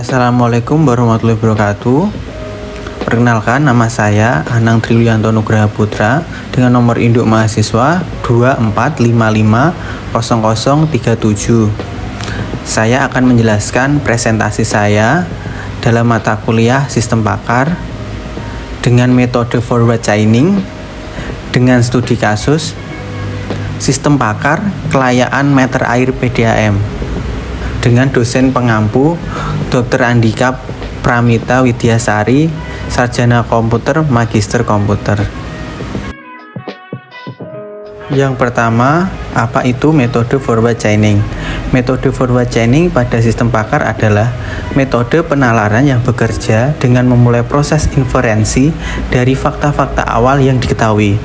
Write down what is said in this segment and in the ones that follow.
Assalamualaikum warahmatullahi wabarakatuh. Perkenalkan, nama saya Anang Triwiyanto Nugraha Putra dengan nomor induk mahasiswa 24550037. Saya akan menjelaskan presentasi saya dalam mata kuliah Sistem Pakar dengan metode forward chaining dengan studi kasus Sistem Pakar Kelayaan Meter Air PDAM dengan dosen pengampu Dr. Andika Pramita Widyasari, Sarjana Komputer, Magister Komputer. Yang pertama, apa itu metode forward chaining? Metode forward chaining pada sistem pakar adalah metode penalaran yang bekerja dengan memulai proses inferensi dari fakta-fakta awal yang diketahui.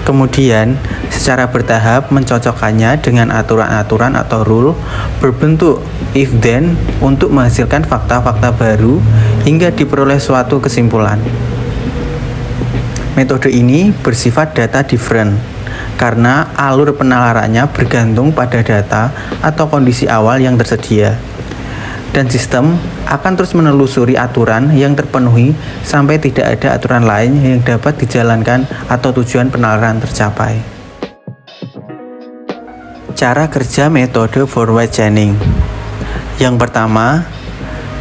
Kemudian, secara bertahap mencocokkannya dengan aturan-aturan atau rule berbentuk if-then untuk menghasilkan fakta-fakta baru hingga diperoleh suatu kesimpulan. Metode ini bersifat data different karena alur penalarannya bergantung pada data atau kondisi awal yang tersedia. Dan sistem akan terus menelusuri aturan yang terpenuhi sampai tidak ada aturan lain yang dapat dijalankan atau tujuan penalaran tercapai. Cara kerja metode forward chaining. Yang pertama,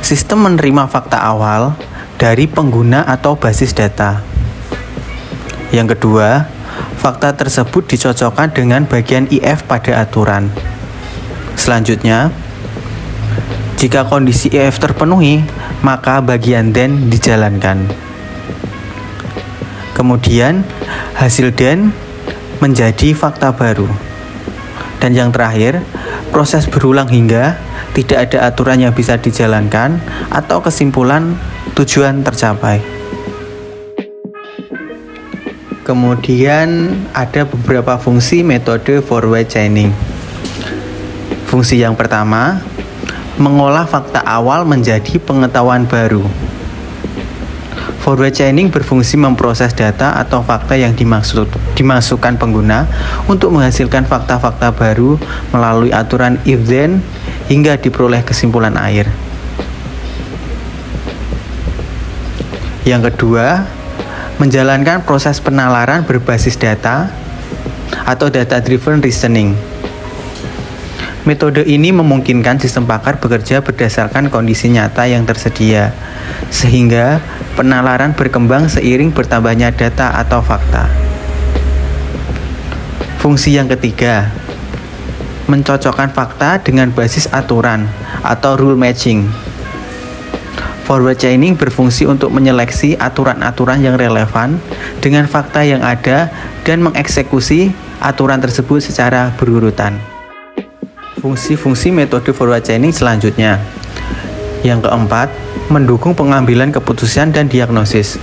sistem menerima fakta awal dari pengguna atau basis data. Yang kedua, fakta tersebut dicocokkan dengan bagian IF pada aturan. Selanjutnya, jika kondisi IF terpenuhi, maka bagian then dijalankan. Kemudian, hasil then menjadi fakta baru. Dan yang terakhir, proses berulang hingga tidak ada aturan yang bisa dijalankan atau kesimpulan tujuan tercapai. Kemudian ada beberapa fungsi metode forward chaining. Fungsi yang pertama, mengolah fakta awal menjadi pengetahuan baru. Forward chaining berfungsi memproses data atau fakta yang dimasukkan pengguna untuk menghasilkan fakta-fakta baru melalui aturan if-then hingga diperoleh kesimpulan akhir. Yang kedua, menjalankan proses penalaran berbasis data atau data-driven reasoning. Metode ini memungkinkan sistem pakar bekerja berdasarkan kondisi nyata yang tersedia, sehingga penalaran berkembang seiring bertambahnya data atau fakta. Fungsi yang ketiga, mencocokkan fakta dengan basis aturan atau rule matching. Forward chaining berfungsi untuk menyeleksi aturan-aturan yang relevan dengan fakta yang ada dan mengeksekusi aturan tersebut secara berurutan. Fungsi-fungsi metode forward chaining selanjutnya. Yang keempat, mendukung pengambilan keputusan dan diagnosis.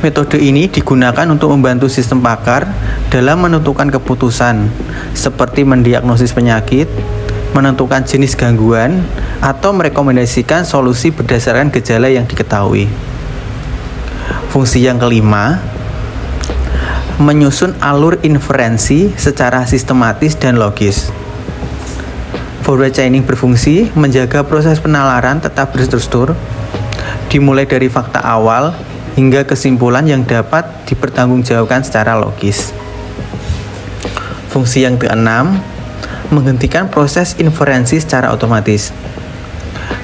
Metode ini digunakan untuk membantu sistem pakar dalam menentukan keputusan, seperti mendiagnosis penyakit, menentukan jenis gangguan, atau merekomendasikan solusi berdasarkan gejala yang diketahui. Fungsi yang kelima, menyusun alur inferensi secara sistematis dan logis. Forward chaining berfungsi menjaga proses penalaran tetap berstruktur, dimulai dari fakta awal hingga kesimpulan yang dapat dipertanggungjawabkan secara logis. Fungsi yang keenam, menghentikan proses inferensi secara otomatis.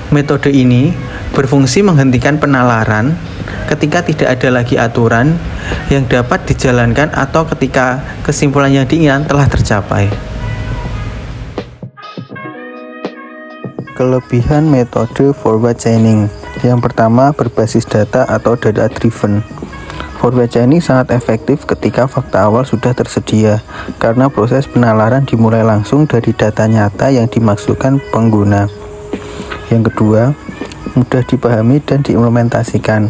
Metode ini berfungsi menghentikan penalaran ketika tidak ada lagi aturan yang dapat dijalankan atau ketika kesimpulan yang diinginkan telah tercapai. Kelebihan metode forward chaining. Yang pertama, berbasis data atau data driven. Forward chaining sangat efektif ketika fakta awal sudah tersedia, karena proses penalaran dimulai langsung dari data nyata yang dimaksudkan pengguna. Yang kedua, mudah dipahami dan diimplementasikan.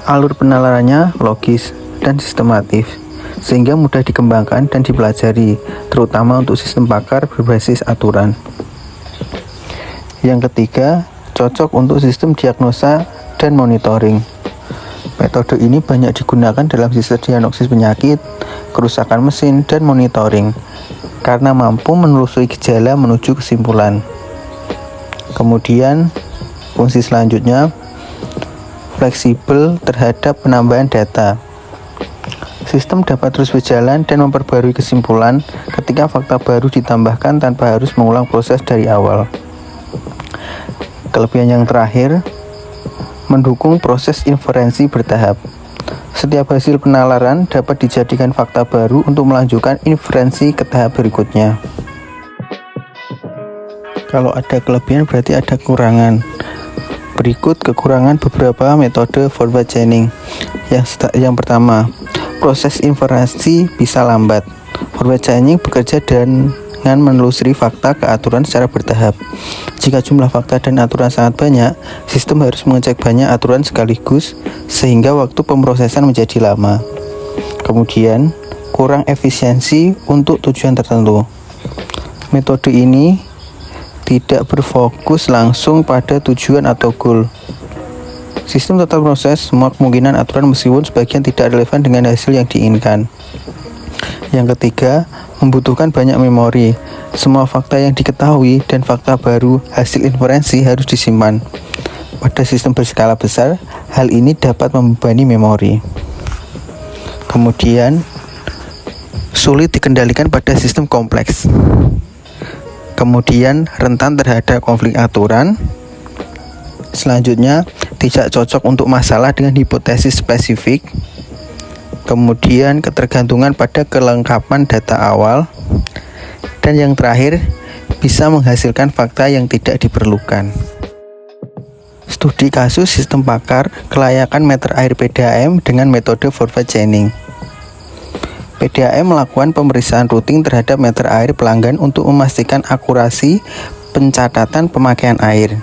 Alur penalarannya logis dan sistematis, sehingga mudah dikembangkan dan dipelajari, terutama untuk sistem pakar berbasis aturan. Yang ketiga, cocok untuk sistem diagnosa dan monitoring. Metode ini banyak digunakan dalam sistem diagnosis penyakit, kerusakan mesin, dan monitoring, karena mampu menelusuri gejala menuju kesimpulan. Kemudian fungsi selanjutnya fleksibel terhadap penambahan data. Sistem dapat terus berjalan dan memperbarui kesimpulan ketika fakta baru ditambahkan tanpa harus mengulang proses dari awal. Kelebihan yang terakhir, mendukung proses inferensi bertahap. Setiap hasil penalaran dapat dijadikan fakta baru untuk melanjutkan inferensi ke tahap berikutnya. Kalau ada kelebihan berarti ada kekurangan. Berikut kekurangan beberapa metode forward chaining. Yang pertama, proses inferensi bisa lambat. Forward chaining bekerja dengan menelusuri fakta ke aturan secara bertahap. Jika jumlah fakta dan aturan sangat banyak, sistem harus mengecek banyak aturan sekaligus sehingga waktu pemrosesan menjadi lama. Kemudian, kurang efisiensi untuk tujuan tertentu. Metode ini tidak berfokus langsung pada tujuan atau goal. Sistem tetap proses semua kemungkinan aturan meskipun sebagian tidak relevan dengan hasil yang diinginkan. Yang ketiga, membutuhkan banyak memori. Semua fakta yang diketahui dan fakta baru hasil inferensi harus disimpan. Pada sistem berskala besar, hal ini dapat membebani memori. Kemudian, sulit dikendalikan pada sistem kompleks. Kemudian, rentan terhadap konflik aturan. Selanjutnya, tidak cocok untuk masalah dengan hipotesis spesifik. Kemudian, ketergantungan pada kelengkapan data awal. Dan yang terakhir, bisa menghasilkan fakta yang tidak diperlukan. Studi kasus sistem pakar kelayakan meter air PDAM dengan metode forward chaining. PDAM melakukan pemeriksaan rutin terhadap meter air pelanggan untuk memastikan akurasi pencatatan pemakaian air.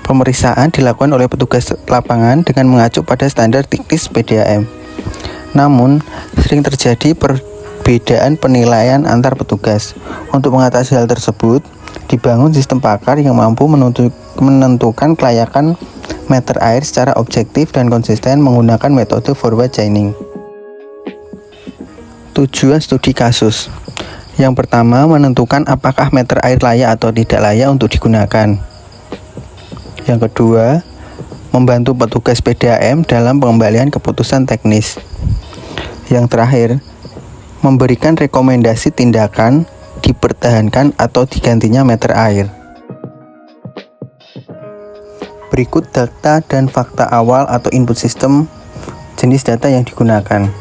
Pemeriksaan dilakukan oleh petugas lapangan dengan mengacu pada standar teknis PDAM. Namun, sering terjadi perbedaan penilaian antar petugas. Untuk mengatasi hal tersebut, dibangun sistem pakar yang mampu menentukan kelayakan meter air secara objektif dan konsisten menggunakan metode forward chaining. Tujuan studi kasus. Yang pertama, menentukan apakah meter air layak atau tidak layak untuk digunakan. Yang kedua, membantu petugas PDAM dalam pengembalian keputusan teknis. Yang terakhir, memberikan rekomendasi tindakan dipertahankan atau digantinya meter air. Berikut data dan fakta awal atau input sistem jenis data yang digunakan.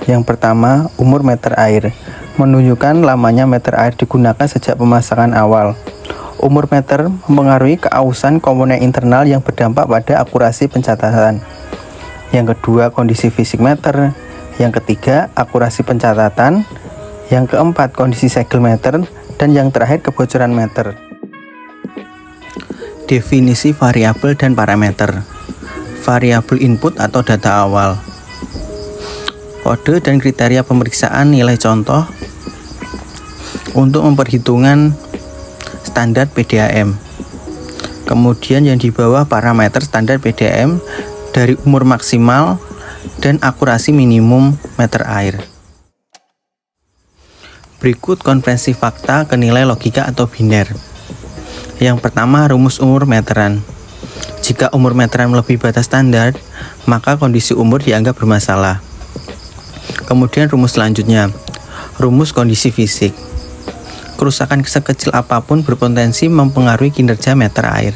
Yang pertama, umur meter air, menunjukkan lamanya meter air digunakan sejak pemasangan awal. Umur meter mempengaruhi keausan komponen internal yang berdampak pada akurasi pencatatan. Yang kedua, kondisi fisik meter. Yang ketiga, akurasi pencatatan. Yang keempat, kondisi segel meter. Dan yang terakhir, kebocoran meter. Definisi variabel dan parameter. Variabel input atau data awal. Kode dan kriteria pemeriksaan nilai contoh untuk memperhitungan standar PDAM. Kemudian yang di bawah parameter standar PDAM dari umur maksimal dan akurasi minimum meter air. Berikut konvensi fakta ke nilai logika atau biner. Yang pertama, rumus umur meteran. Jika umur meteran melebihi batas standar, maka kondisi umur dianggap bermasalah. Kemudian rumus selanjutnya, rumus kondisi fisik. Kerusakan sekecil apapun berpotensi mempengaruhi kinerja meter air.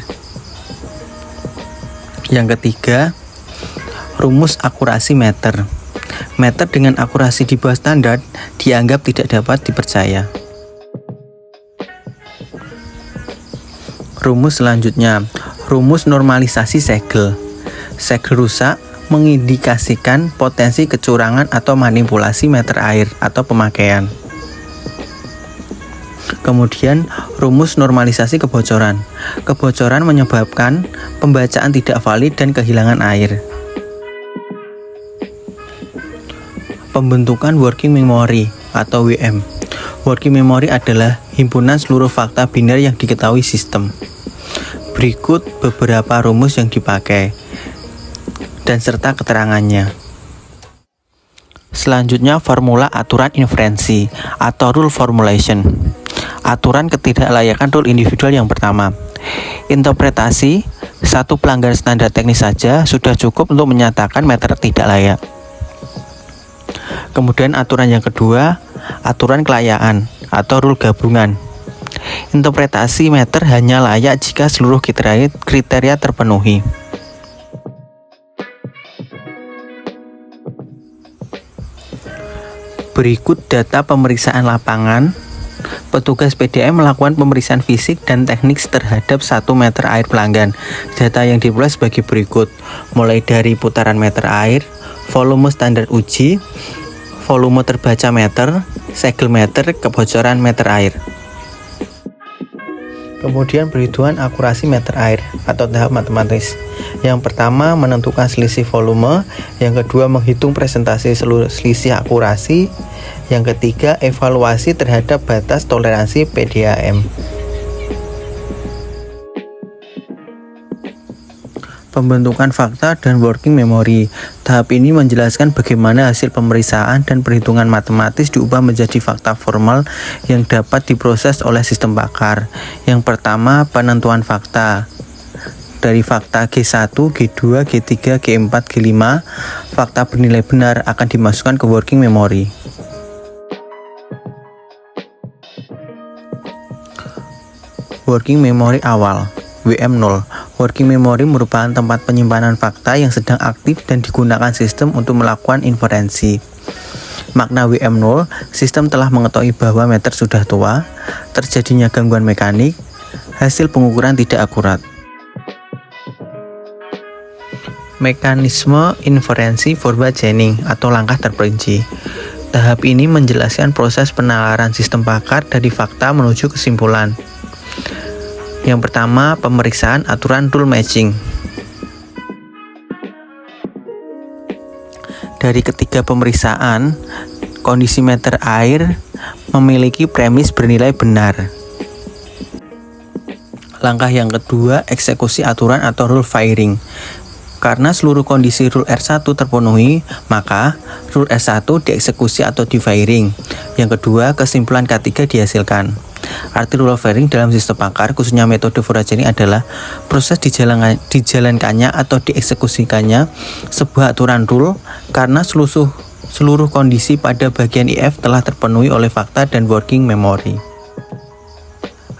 Yang ketiga, rumus akurasi meter. Meter dengan akurasi di bawah standar dianggap tidak dapat dipercaya. Rumus selanjutnya, rumus normalisasi segel. Segel rusak mengindikasikan potensi kecurangan atau manipulasi meter air atau pemakaian. Kemudian, rumus normalisasi kebocoran. Kebocoran menyebabkan pembacaan tidak valid dan kehilangan air. Pembentukan working memory atau WM. Working memory adalah himpunan seluruh fakta biner yang diketahui sistem. Berikut beberapa rumus yang dipakai dan serta keterangannya. Selanjutnya, formula aturan inferensi atau rule formulation. Aturan ketidaklayakan rule individual yang pertama. Interpretasi, satu pelanggaran standar teknis saja sudah cukup untuk menyatakan meter tidak layak. Kemudian aturan yang kedua, aturan kelayaan atau rule gabungan. Interpretasi meter hanya layak jika seluruh kriteria terpenuhi. Berikut data pemeriksaan lapangan. Petugas PDAM melakukan pemeriksaan fisik dan teknik terhadap 1 meter air pelanggan. Data yang diperoleh sebagai berikut, mulai dari putaran meter air, volume standar uji, volume terbaca meter, segel meter, kebocoran meter air. Kemudian perhitungan akurasi meter air atau tahap matematis. Yang pertama menentukan selisih volume, yang kedua menghitung presentasi selisih akurasi, yang ketiga evaluasi terhadap batas toleransi PDAM. Pembentukan fakta dan working memory. Tahap ini menjelaskan bagaimana hasil pemeriksaan dan perhitungan matematis diubah menjadi fakta formal yang dapat diproses oleh sistem pakar. Yang pertama, penentuan fakta. Dari fakta G1, G2, G3, G4, G5, fakta bernilai benar akan dimasukkan ke working memory. Working memory awal, WM0. Working memory merupakan tempat penyimpanan fakta yang sedang aktif dan digunakan sistem untuk melakukan inferensi. Makna WM0, sistem telah mengetahui bahwa meter sudah tua, terjadinya gangguan mekanik, hasil pengukuran tidak akurat. Mekanisme inferensi forward chaining atau langkah terperinci. Tahap ini menjelaskan proses penalaran sistem pakar dari fakta menuju kesimpulan. Yang pertama, pemeriksaan aturan rule matching. Dari ketiga pemeriksaan, kondisi meter air memiliki premis bernilai benar. Langkah yang kedua, eksekusi aturan atau rule firing. Karena seluruh kondisi rule R1 terpenuhi, maka rule R1 dieksekusi atau di-firing. Yang kedua, kesimpulan K3 dihasilkan. Arti rule firing dalam sistem pakar, khususnya metode forward chaining, adalah proses dijalankannya atau dieksekusikannya sebuah aturan rule karena seluruh kondisi pada bagian IF telah terpenuhi oleh fakta dan working memory.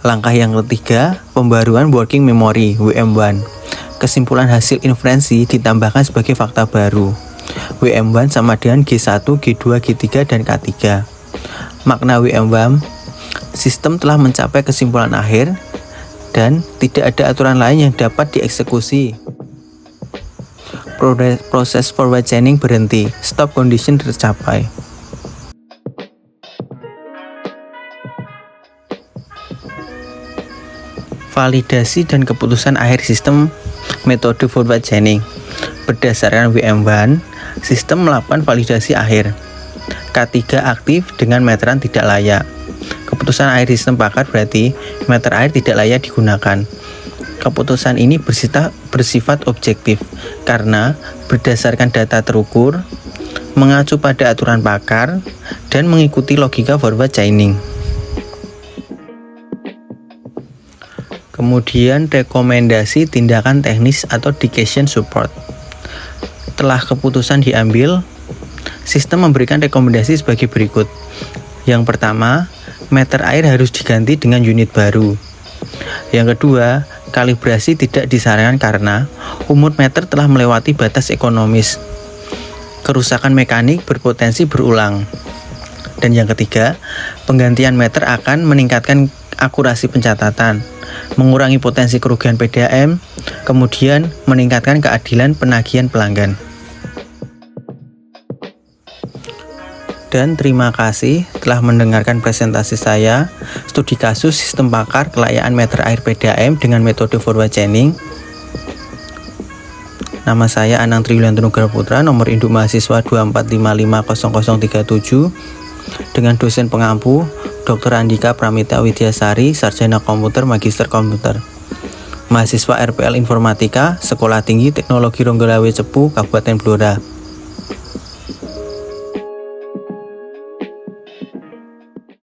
Langkah yang ketiga, pembaruan working memory WM1. Kesimpulan hasil inferensi ditambahkan sebagai fakta baru. WM1 sama dengan G1, G2, G3, dan K3. Makna WM1, sistem telah mencapai kesimpulan akhir dan tidak ada aturan lain yang dapat dieksekusi. Proses forward chaining berhenti, stop condition tercapai. Validasi dan keputusan akhir sistem metode forward chaining. Berdasarkan WM1, sistem melakukan validasi akhir. K3 aktif dengan meteran tidak layak. Keputusan akhir sistem pakar berarti meter air tidak layak digunakan. Keputusan ini bersifat objektif karena berdasarkan data terukur, mengacu pada aturan pakar, dan mengikuti logika forward chaining. Kemudian rekomendasi tindakan teknis atau decision support. Setelah keputusan diambil, sistem memberikan rekomendasi sebagai berikut. Yang pertama, meter air harus diganti dengan unit baru. Yang kedua, kalibrasi tidak disarankan karena umur meter telah melewati batas ekonomis. Kerusakan mekanik berpotensi berulang. Dan yang ketiga, penggantian meter akan meningkatkan akurasi pencatatan, mengurangi potensi kerugian PDAM, kemudian meningkatkan keadilan penagihan pelanggan. Dan terima kasih telah mendengarkan presentasi saya, studi kasus sistem pakar kelayaan meter air PDAM dengan metode forward chaining. Nama saya Anang Triwulanto Nugraha Putra, nomor induk mahasiswa 245500037, dengan dosen pengampu Dr. Andika Pramita Widyasari, Sarjana Komputer, Magister Komputer. Mahasiswa RPL Informatika, Sekolah Tinggi Teknologi Ronggolawe Cepu, Kabupaten Blora.